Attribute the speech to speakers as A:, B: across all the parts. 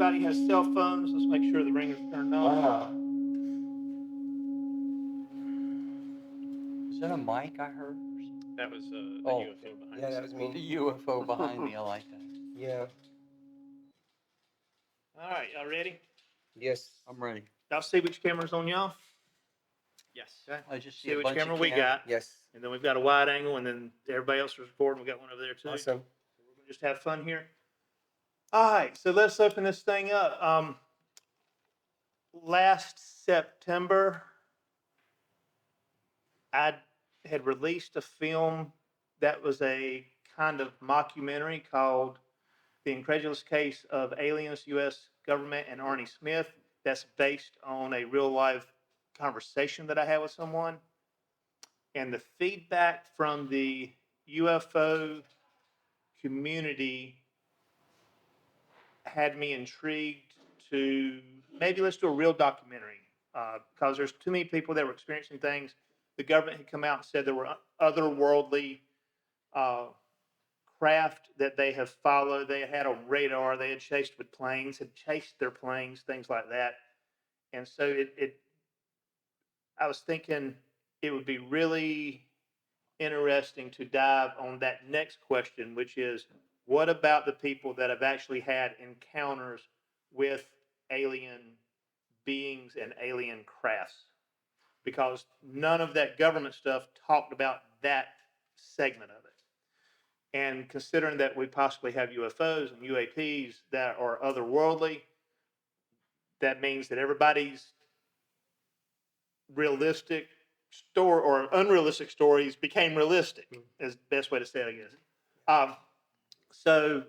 A: anybody has cell phones, let's make sure the ringer's turned on.
B: Wow.
C: Is that a mic I heard? Or something?
A: That was a
C: Oh.
A: UFO behind
B: Yeah,
A: us.
B: that was me.
C: The UFO behind me. I like that.
B: Yeah.
A: All right, y'all ready?
B: Yes.
C: I'm ready.
A: Y'all see which camera's on y'all?
D: Yes.
A: Okay.
C: I just see
A: See
C: a
A: which
C: bunch
A: camera
C: of
A: we got.
B: Yes.
A: And then we've got a wide angle, and then everybody else is recording. We got one over there too.
B: Awesome.
A: We're gonna just have fun here. All right, so let's open this thing up. Last September, I had released a film that was a kind of mockumentary called The Incredulous Case of Aliens, U.S. Government, and Arnie Smith. That's based on a real life conversation that I had with someone. And the feedback from the UFO community had me intrigued to maybe let's do a real documentary because there's too many people that were experiencing things. The government had come out and said there were otherworldly uh, craft that they have followed. They had a radar. They had chased with planes, had chased their planes, things like that. And so I was thinking it would be really interesting to dive on that next question, which is what about the people that have actually had encounters with alien beings and alien crafts? Because none of that government stuff talked about that segment of it. And considering that we possibly have UFOs and UAPs that are otherworldly, that means that everybody's realistic story or unrealistic stories became realistic is the best way to say it, I guess. So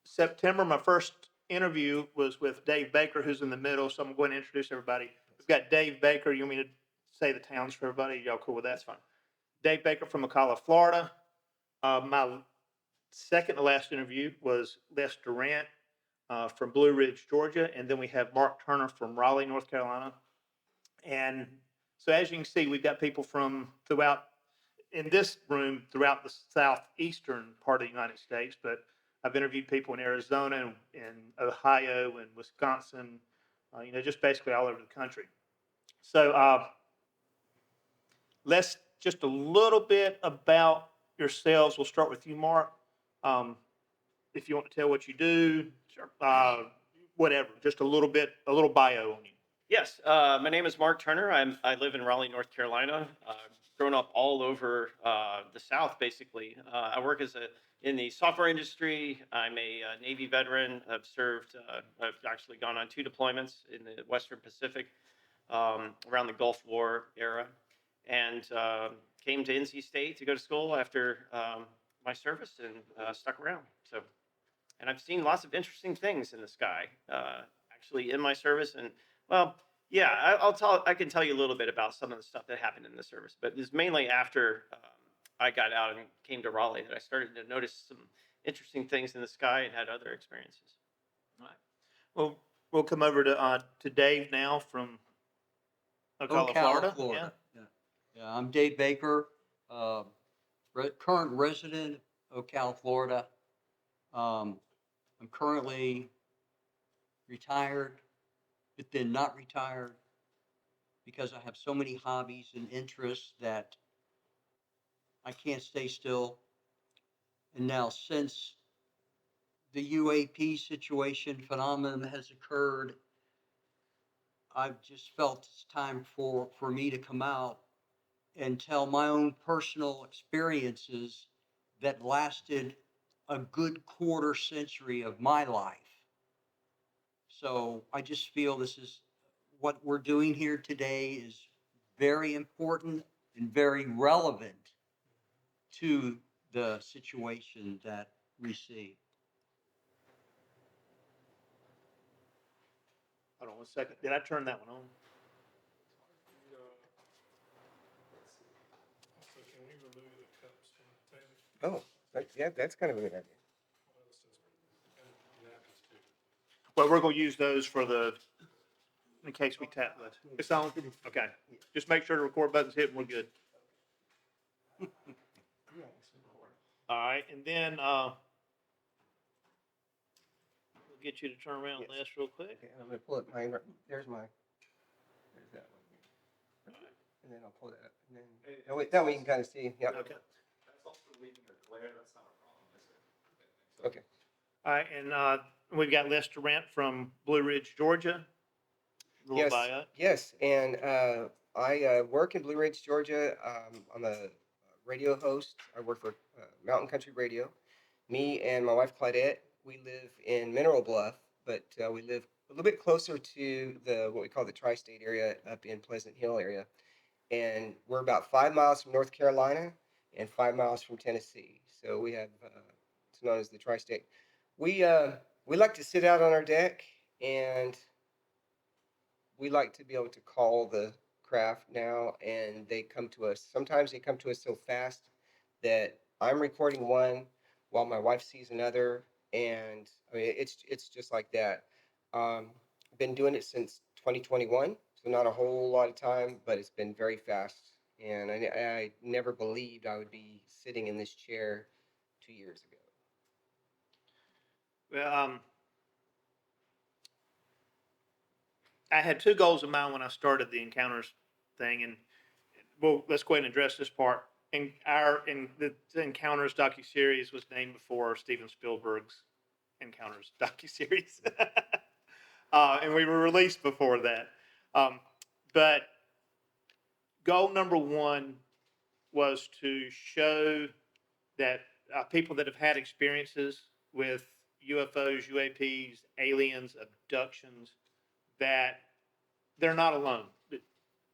A: September, my first interview was with Dave Baker, who's in the middle. So I'm going to introduce everybody. We've got Dave Baker. You want me to say the towns for everybody? Y'all cool with that?
D: That's fine.
A: Dave Baker from McCalla, Florida. My second to last interview was Lester Rant from Blue Ridge, Georgia. And then we have Mark Turner from Raleigh, North Carolina. And so as you can see, we've got people from throughout in this room throughout the southeastern part of the United States, but I've interviewed people in Arizona and Ohio and Wisconsin, just basically all over the country. So let's just a little bit about yourselves. We'll start with you, Mark. If you want to tell what you do,
D: Sure.
A: Whatever, just a little bit, a little bio on you.
D: Yes. My name is Mark Turner. I live in Raleigh, North Carolina. Grown up all over the South, basically. I work in the software industry. I'm a Navy veteran. I've served. I've actually gone on 2 deployments in the Western Pacific around the Gulf War era, and came to NC State to go to school after my service and stuck around. So, and I've seen lots of interesting things in the sky, actually in my service. And well, yeah, I can tell you a little bit about some of the stuff that happened in the service, but it's mainly after I got out and came to Raleigh that I started to notice some interesting things in the sky and had other experiences.
A: All right. Well, we'll come over to Dave now from Ocala, Florida.
C: Florida. Yeah, I'm Dave Baker, current resident of Ocala, Florida. I'm currently retired, but then not retired because I have so many hobbies and interests that I can't stay still. And now, since the UAP situation phenomenon has occurred, I've just felt it's time for me to come out and tell my own personal experiences that lasted a good quarter century of my life. So I just feel this is what we're doing here today is very important and very relevant to the situation that we see.
A: Hold on one second. Did I turn that one on?
E: So can we remove the cups from the table?
B: Oh, yeah, that's kind of a good idea.
E: And napkins too.
A: Well, we're going to use those for in case we tap this. It's on? Okay. Just make sure the record button's hit and we're good. All right. And then we'll get you to turn around
B: Yes.
A: Les real quick.
B: Okay, I'm gonna pull up mine. There's my. There's that one. And then I'll pull that up. And then that way you can kind of see. Yeah.
A: Okay.
B: Okay.
A: All right, and we've got Lester Rant from Blue Ridge, Georgia. A little
B: Yes.
A: bio.
B: Yes. And I work in Blue Ridge, Georgia. I'm a radio host. I work for Mountain Country Radio. Me and my wife Claudette, we live in Mineral Bluff, but we live a little bit closer to the what we call the tri-state area up in Pleasant Hill area. And we're about 5 miles from North Carolina and 5 miles from Tennessee. So we have it's known as the tri-state. We like to sit out on our deck, and we like to be able to call the craft now, and they come to us. Sometimes they come to us so fast that I'm recording one while my wife sees another, and I mean it's just like that. I've been doing it since 2021, so not a whole lot of time, but it's been very fast. And I never believed I would be sitting in this chair 2 years ago.
A: Well, I had two goals in mind when I started the Encounters thing, and well, let's go ahead and address this part. And the Encounters docuseries was named before Steven Spielberg's Encounters docuseries, and we were released before that. But goal number one was to show that people that have had experiences with UFOs, UAPs, aliens, abductions, that they're not alone.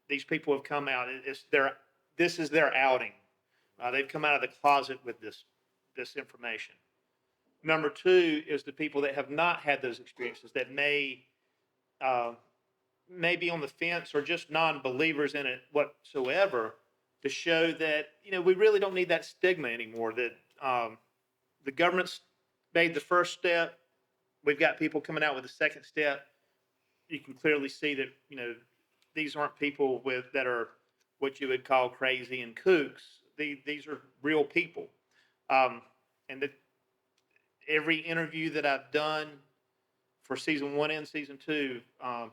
A: These people have come out. This is their outing. They've come out of the closet with this information. Number two is the people that have not had those experiences, that may be on the fence or just non-believers in it whatsoever, to show that we really don't need that stigma anymore. That the government's made the first step. We've got people coming out with the second step. You can clearly see that these aren't people that are what you would call crazy and kooks. These are real people, and that every interview that I've done for season 1 and season 2, I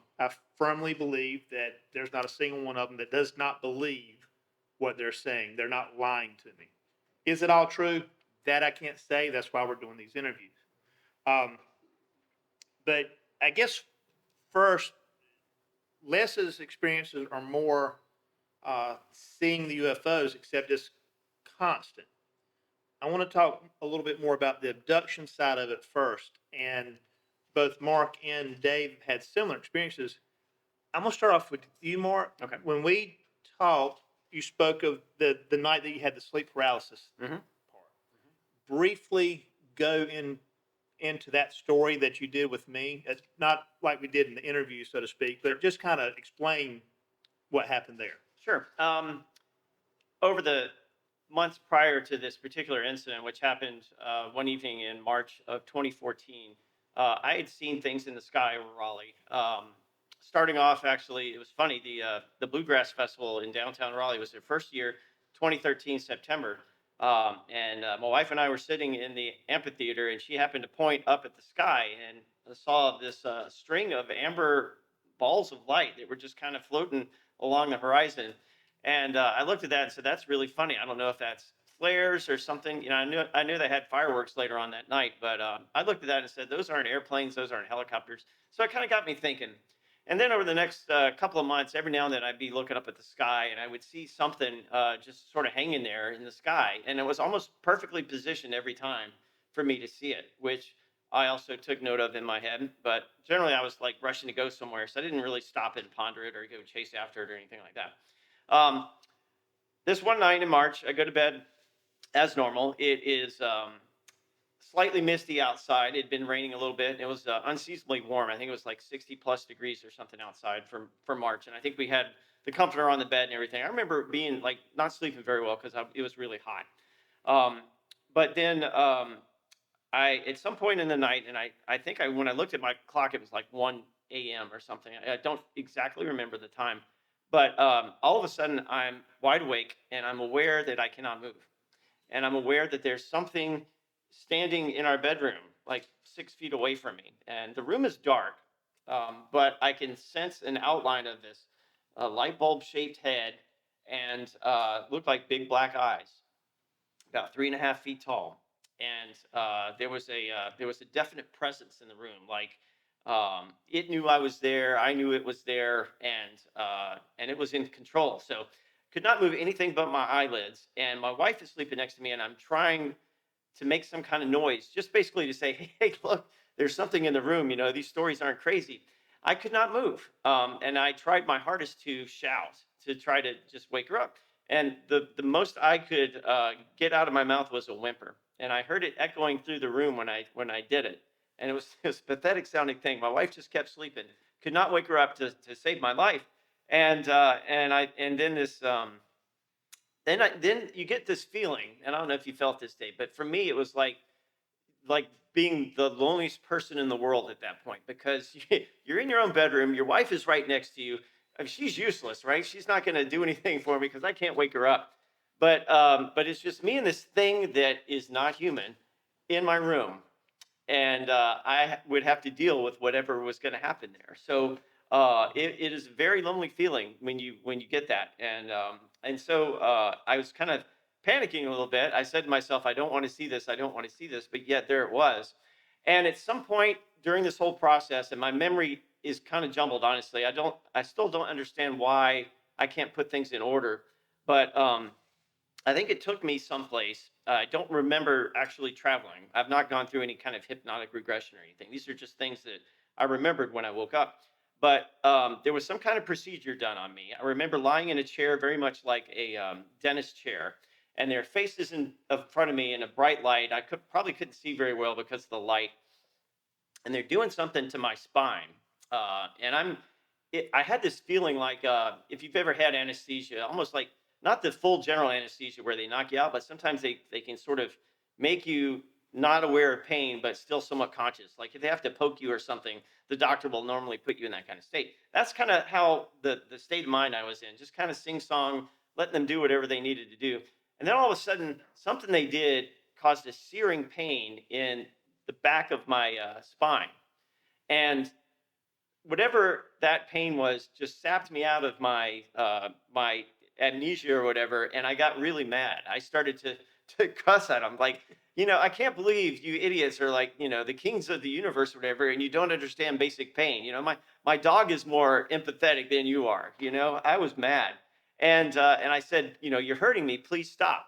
A: firmly believe that there's not a single one of them that does not believe what they're saying. They're not lying to me. Is it all true? That I can't say. That's why we're doing these interviews. But I guess first, Les's experiences are more seeing the UFOs, except it's constant. I want to talk a little bit more about the abduction side of it first. And both Mark and Dave had similar experiences. I'm going to start off with you, Mark.
D: Okay.
A: When we talked, you spoke of the night that you had the sleep paralysis
D: Mhm.
A: part. Briefly go into that story that you did with me. It's not like we did in the interview, so to speak, but just kind of explain what happened there.
D: Sure. Over the months prior to this particular incident, which happened one evening in March of 2014, I had seen things in the sky over Raleigh. Starting off, actually, it was funny. The Bluegrass Festival in downtown Raleigh was their first year, 2013 September. And my wife and I were sitting in the amphitheater, and she happened to point up at the sky and saw this string of amber balls of light that were just kind of floating along the horizon. And I looked at that and said, "That's really funny. I don't know if that's flares or something." I knew they had fireworks later on that night, but I looked at that and said, "Those aren't airplanes. Those aren't helicopters." So it kind of got me thinking. And then over the next couple of months, every now and then I'd be looking up at the sky and I would see something just sort of hanging there in the sky. And it was almost perfectly positioned every time for me to see it, which I also took note of in my head. But generally, I was like rushing to go somewhere. So I didn't really stop and ponder it or go chase after it or anything like that. This one night in March, I go to bed as normal. It is slightly misty outside. It had been raining a little bit. And it was unseasonably warm. I think it was like 60 plus degrees or something outside for March. And I think we had the comforter on the bed and everything. I remember being like not sleeping very well because it was really hot. But then at some point in the night, and I think when I looked at my clock, it was like 1 a.m. or something. I don't exactly remember the time. But all of a sudden, I'm wide awake and I'm aware that I cannot move. And I'm aware that there's something standing in our bedroom, like 6 feet away from me, and the room is dark, but I can sense an outline of this light bulb shaped head and looked like big black eyes, about 3.5 feet tall, and there was a definite presence in the room. Like it knew I was there, I knew it was there, and it was in control. So could not move anything but my eyelids. And my wife is sleeping next to me, and I'm trying to make some kind of noise, just basically to say, hey, look, there's something in the room. You know, these stories aren't crazy. I could not move. And I tried my hardest to shout, to try to just wake her up. And the most I could get out of my mouth was a whimper. And I heard it echoing through the room when I did it. And it was this pathetic sounding thing. My wife just kept sleeping, could not wake her up to save my life. And then this, then you get this feeling, and I don't know if you felt this, Dave, but for me, it was like being the loneliest person in the world at that point, because you're in your own bedroom, your wife is right next to you. I mean, she's useless, right? She's not going to do anything for me because I can't wake her up. But it's just me and this thing that is not human in my room, and I would have to deal with whatever was going to happen there. So it is a very lonely feeling when you get that, and so I was kind of panicking a little bit. I said to myself, I don't want to see this, I don't want to see this, but yet there it was. And at some point during this whole process, and my memory is kind of jumbled, honestly. I still don't understand why I can't put things in order, but I think it took me someplace. I don't remember actually traveling. I've not gone through any kind of hypnotic regression or anything. These are just things that I remembered when I woke up. But there was some kind of procedure done on me. I remember lying in a chair, very much like a dentist chair, and their faces in front of me in a bright light. I probably couldn't see very well because of the light, and they're doing something to my spine. And I had this feeling like if you've ever had anesthesia, almost like not the full general anesthesia where they knock you out, but sometimes they can sort of make you not aware of pain, but still somewhat conscious. Like if they have to poke you or something, the doctor will normally put you in that kind of state. That's kind of how the state of mind I was in, just kind of sing song, letting them do whatever they needed to do. And then all of a sudden, something they did caused a searing pain in the back of my spine. And whatever that pain was just sapped me out of my amnesia or whatever, and I got really mad. I started to cuss at them, like, I can't believe you idiots are like, the kings of the universe or whatever, and you don't understand basic pain. My dog is more empathetic than you are. I was mad, and I said, you're hurting me. Please stop.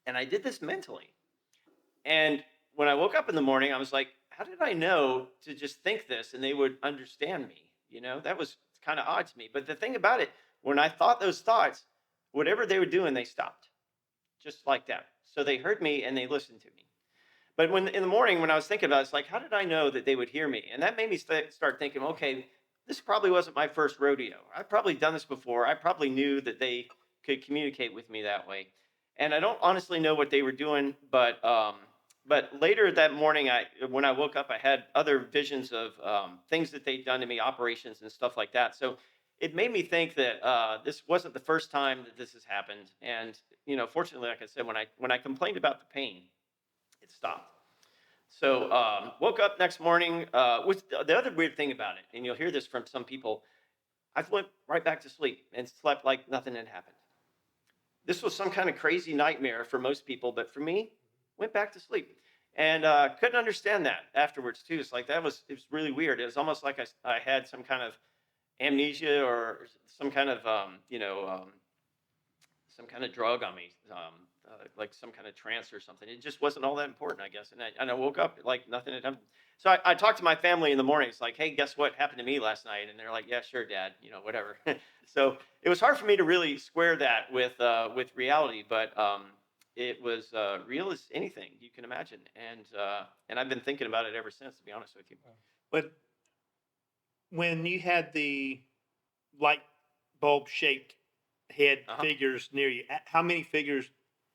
D: And I did this mentally. And when I woke up in the morning, I was like, how did I know to just think this and they would understand me? That was kind of odd to me. But the thing about it, when I thought those thoughts, whatever they were doing, they stopped just like that. So they heard me and they listened to me. But when in the morning, when I was thinking about it, it's like, how did I know that they would hear me? And that made me start thinking, okay, this probably wasn't my first rodeo. I've probably done this before. I probably knew that they could communicate with me that way. And I don't honestly know what they were doing, but later that morning, when I woke up, I had other visions of things that they'd done to me, operations and stuff like that. So it made me think that this wasn't the first time that this has happened. And fortunately, like I said, when I complained about the pain, it stopped. So woke up next morning. With the other weird thing about it, and you'll hear this from some people, I went right back to sleep and slept like nothing had happened. This was some kind of crazy nightmare for most people, but for me, went back to sleep. And couldn't understand that afterwards too. It's like it was really weird. It was almost like I had some kind of amnesia or some kind of some kind of drug on me, like some kind of trance or something. It just wasn't all that important, I guess. And I woke up like nothing had happened. So I talked to my family in the morning. It's like, hey, guess what happened to me last night? And they're like, yeah, sure, Dad. Whatever. So it was hard for me to really square that with reality, but it was real as anything you can imagine. And I've been thinking about it ever since, to be honest with you.
A: But when you had the light bulb shaped head
D: Uh-huh.
A: figures near you, how many figures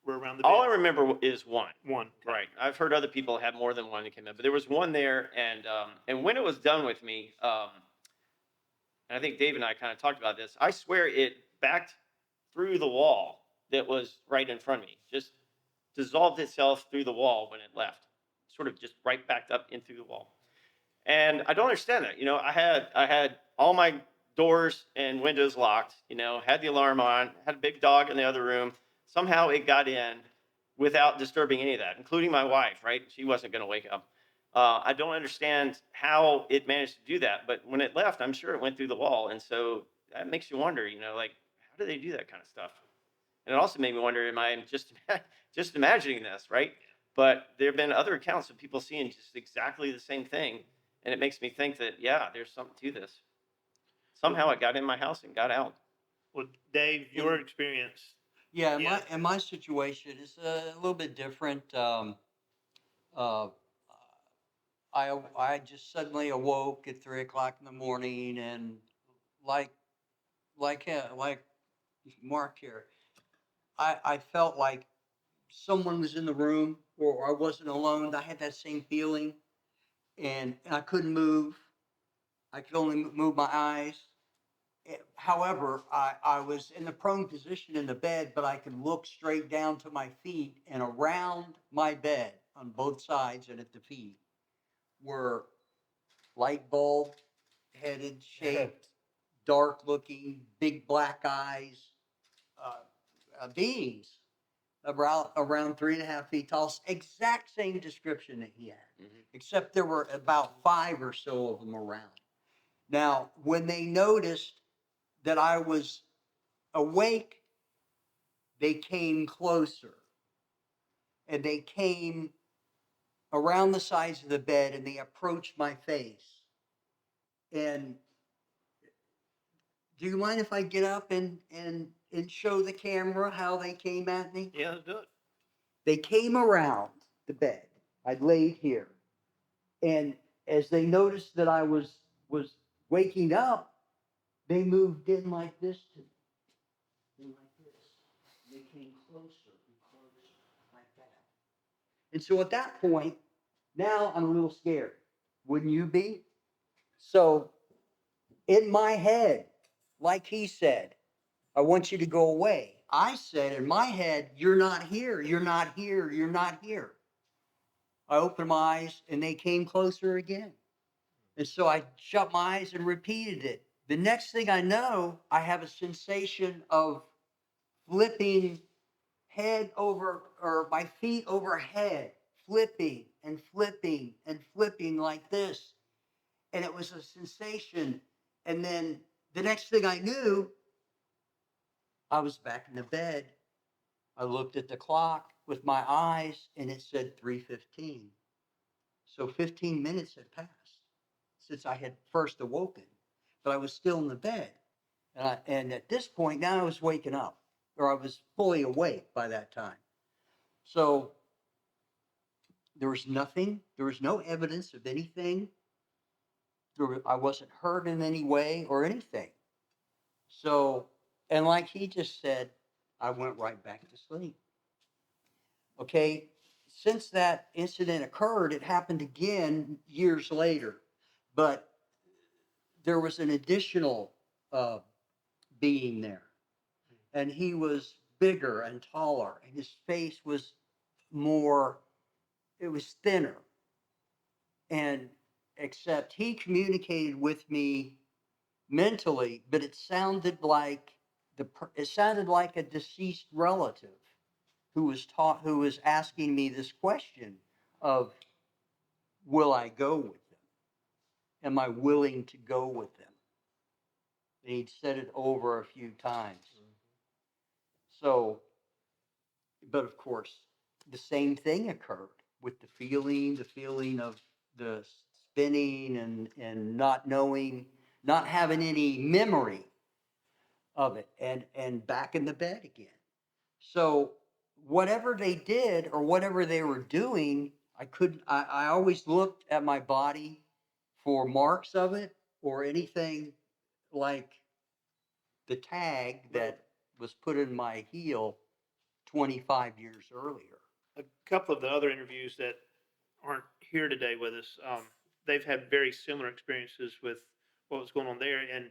A: were around the bed?
D: All I remember is one.
A: One. Okay.
D: Right. I've heard other people have more than one that came in, but there was one there, and when it was done with me, and I think Dave and I kind of talked about this. I swear it backed through the wall that was right in front of me. Just dissolved itself through the wall when it left. sort of just right backed up in through the wall. And I don't understand that. I had all my doors and windows locked, had the alarm on, had a big dog in the other room. Somehow it got in without disturbing any of that, including my wife, right? She wasn't going to wake up. I don't understand how it managed to do that, but when it left, I'm sure it went through the wall. And so that makes you wonder, like, how do they do that kind of stuff? And it also made me wonder, am I just imagining this, right? But there have been other accounts of people seeing just exactly the same thing. And it makes me think that, yeah, there's something to this. Somehow it got in my house and got out.
A: Well, Dave, your experience.
C: Yeah,
A: Yeah.
C: in my situation is a little bit different. Uh, I just suddenly awoke at 3 o'clock in the morning, and like like Mark here, I felt like someone was in the room, or I wasn't alone. I had that same feeling, and I couldn't move. I could only move my eyes. However, I was in the prone position in the bed, but I could look straight down to my feet, and around my bed on both sides and at the feet were light bulb headed, shaped, dark looking, big black eyes, beings around 3.5 feet tall. Exact same description that he had, except there were about 5 or so of them around. Now, when they noticed that I was awake, they came closer, and they came around the sides of the bed, and they approached my face. And do you mind if I get up and show the camera how they came at me?
A: Yeah, let's do it.
C: They came around the bed. I laid here. And as they noticed that I was waking up, they moved in like this to me. In like this. They came closer and closer, like that. And so at that point, now I'm a little scared. Wouldn't you be? So in my head, like he said, I want you to go away. I said in my head, you're not here, you're not here, you're not here. I opened my eyes and they came closer again. And so I shut my eyes and repeated it. The next thing I know, I have a sensation of flipping head over, or my feet overhead, flipping and flipping and flipping like this. And it was a sensation. And then the next thing I knew, I was back in the bed. I looked at the clock with my eyes and it said 3:15. So 15 minutes had passed since I had first awoken, but I was still in the bed. And at this point, now I was waking up, or I was fully awake by that time. So there was nothing, there was no evidence of anything. I wasn't hurt in any way or anything. So, and like he just said, I went right back to sleep. Okay, since that incident occurred, it happened again years later, but there was an additional being there, and he was bigger and taller, and his face was more, it was thinner, and except he communicated with me mentally, but it sounded like a deceased relative who was asking me this question of, will I go with them? Am I willing to go with them? And he'd said it over a few times. So, but of course, the same thing occurred with the feeling of the spinning and not knowing, not having any memory of it, and back in the bed again. So whatever they did or whatever they were doing, I always looked at my body for marks of it or anything like the tag that was put in my heel 25 years earlier.
A: A couple of the other interviews that aren't here today with us, they've had very similar experiences with what was going on there. And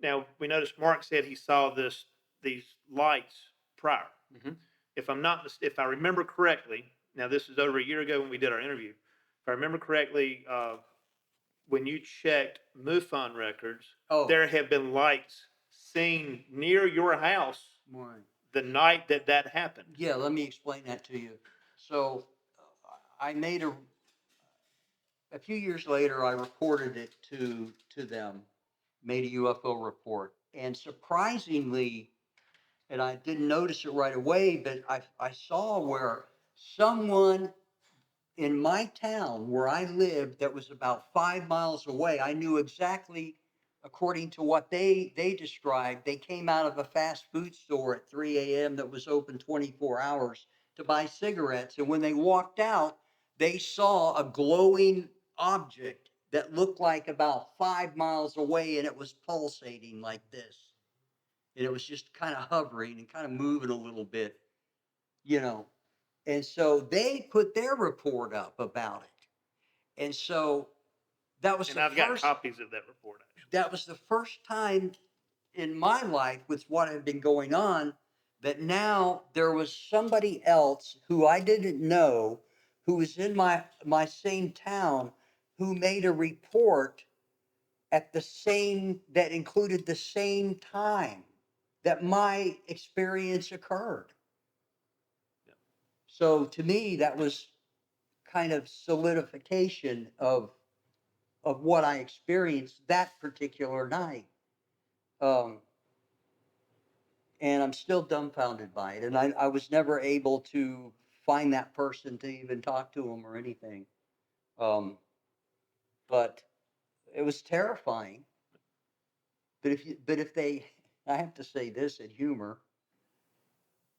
A: now we noticed Mark said he saw these lights prior.
D: Mhm.
A: If I remember correctly, now this is over a year ago when we did our interview. if I remember correctly, when you checked MUFON records,
C: Oh.
A: there have been lights seen near your house
C: Right.
A: the night that that happened.
C: Yeah, let me explain that to you. So I made a few years later, I reported it to them, made a UFO report. And surprisingly, and I didn't notice it right away, but I saw where someone in my town where I lived that was about 5 miles away, I knew exactly, according to what they described, they came out of a fast food store at 3 a.m. that was open 24 hours to buy cigarettes. And when they walked out, they saw a glowing object that looked like about 5 miles away, and it was pulsating like this. And it was just kind of hovering and kind of moving a little bit, you know. And so they put their report up about it. And so that was
A: And
C: the
A: I've got
C: first,
A: copies of that report, actually.
C: that was the first time in my life with what had been going on that now there was somebody else who I didn't know who was in my same town who made a report at the same, that included the same time that my experience occurred. So to me, that was kind of solidification of what I experienced that particular night. Um, and I'm still dumbfounded by it. And I was never able to find that person to even talk to him or anything. But it was terrifying. But if they, I have to say this in humor,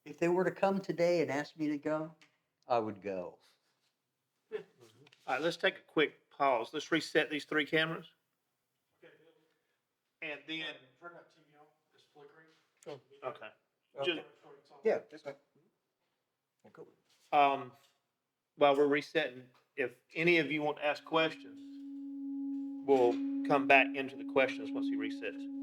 C: if they were to come today and ask me to go, I would go.
A: All right, let's take a quick pause. Let's reset these three cameras. And then,
E: Turn that TV off, it's flickering.
A: okay.
B: Okay.
A: Just,
B: Yeah, that's fine. Cool.
A: while we're resetting, if any of you want to ask questions, we'll come back into the questions once he resets.